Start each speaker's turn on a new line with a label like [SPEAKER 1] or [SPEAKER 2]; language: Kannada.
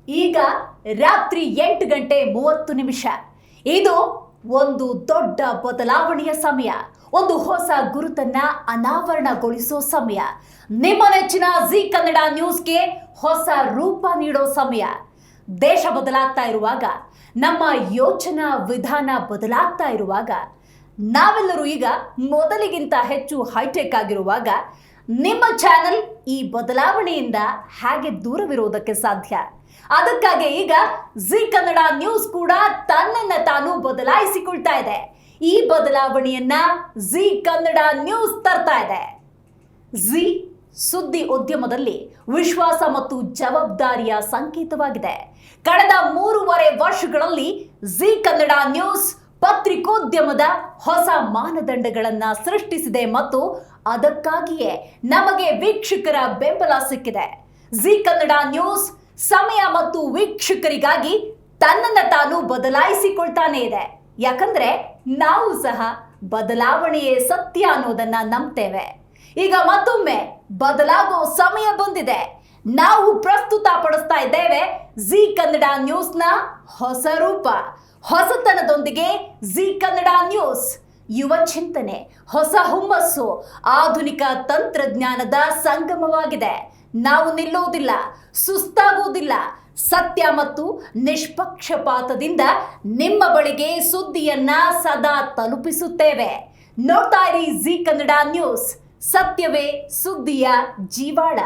[SPEAKER 1] ಈಗ ರಾತ್ರಿ 8:30 ಇದು ಒಂದು ದೊಡ್ಡ ಬದಲಾವಣೆಯ ಸಮಯ. ಒಂದು ಹೊಸ ಗುರುತನ್ನ ಅನಾವರಣಗೊಳಿಸೋ ಸಮಯ. ನಿಮ್ಮ ನೆಚ್ಚಿನ ಜಿ ಕನ್ನಡ ನ್ಯೂಸ್ಗೆ ಹೊಸ ರೂಪ ನೀಡೋ ಸಮಯ. ದೇಶ ಬದಲಾಗ್ತಾ ಇರುವಾಗ, ನಮ್ಮ ಯೋಚನಾ ವಿಧಾನ ಬದಲಾಗ್ತಾ ಇರುವಾಗ, ನಾವೆಲ್ಲರೂ ಈಗ ಮೊದಲಿಗಿಂತ ಹೆಚ್ಚು ಹೈಟೆಕ್ ಆಗಿರುವಾಗ ನಿಮ್ಮ ಚಾನೆಲ್ ಈ ಬದಲಾವಣೆಯಿಂದ ಹೇಗೆ ದೂರವಿರೋದಕ್ಕೆ ಸಾಧ್ಯ? ಅದಕ್ಕಾಗಿ ಈಗ ಜಿ ಕನ್ನಡ ನ್ಯೂಸ್ ಕೂಡ ತನ್ನನ್ನ ತಾನು ಬದಲಾಯಿಸಿಕೊಳ್ತಾ ಇದೆ. ಈ ಬದಲಾವಣೆಯನ್ನ ಜಿ ಕನ್ನಡ ನ್ಯೂಸ್ ತರ್ತಾ ಇದೆ. ಜಿ ಸುದ್ದಿ ಉದ್ಯಮದಲ್ಲಿ ವಿಶ್ವಾಸ ಮತ್ತು ಜವಾಬ್ದಾರಿಯ ಸಂಕೇತವಾಗಿದೆ. ಕಳೆದ 3.5 ವರ್ಷಗಳಲ್ಲಿ ಜಿ ಕನ್ನಡ ನ್ಯೂಸ್ ಪತ್ರಿಕೋದ್ಯಮದ ಹೊಸ ಮಾನದಂಡಗಳನ್ನ ಸೃಷ್ಟಿಸಿದೆ ಮತ್ತು ಅದಕ್ಕಾಗಿಯೇ ನಮಗೆ ವೀಕ್ಷಕರ ಬೆಂಬಲ ಸಿಕ್ಕಿದೆ. ಜಿ ಕನ್ನಡ ನ್ಯೂಸ್ ಸಮಯ ಮತ್ತು ವೀಕ್ಷಕರಿಗಾಗಿ ತನ್ನನ್ನ ತಾನು ಬದಲಾಯಿಸಿಕೊಳ್ತಾನೆ ಇದೆ. ಯಾಕಂದ್ರೆ ನಾವು ಸಹ ಬದಲಾವಣೆಯೇ ಸತ್ಯ ಅನ್ನೋದನ್ನ ನಂಬ್ತೇವೆ. ಈಗ ಮತ್ತೊಮ್ಮೆ ಬದಲಾಗೋ ಸಮಯ ಬಂದಿದೆ. ನಾವು ಪ್ರಸ್ತುತ ಪಡಿಸ್ತಾ ಇದ್ದೇವೆ ಜಿ ಕನ್ನಡ ನ್ಯೂಸ್ನ ಹೊಸ ರೂಪ. ಹೊಸತನದೊಂದಿಗೆ ಜಿ ಕನ್ನಡ ನ್ಯೂಸ್ ಯುವ ಚಿಂತನೆ, ಹೊಸ ಹುಮ್ಮಸ್ಸು, ಆಧುನಿಕ ತಂತ್ರಜ್ಞಾನದ ಸಂಗಮವಾಗಿದೆ. ನಾವು ನಿಲ್ಲೋದಿಲ್ಲ, ಸುಸ್ತಾಗೋದಿಲ್ಲ. ಸತ್ಯ ಮತ್ತು ನಿಷ್ಪಕ್ಷಪಾತದಿಂದ ನಿಮ್ಮ ಬಳಿಗೆ ಸುದ್ದಿಯನ್ನ ಸದಾ ತಲುಪಿಸುತ್ತೇವೆ. ನೋಡ್ತಾ ಇರಿ ಜಿ ಕನ್ನಡ ನ್ಯೂಸ್. ಸತ್ಯವೇ ಸುದ್ದಿಯ ಜೀವಾಳ.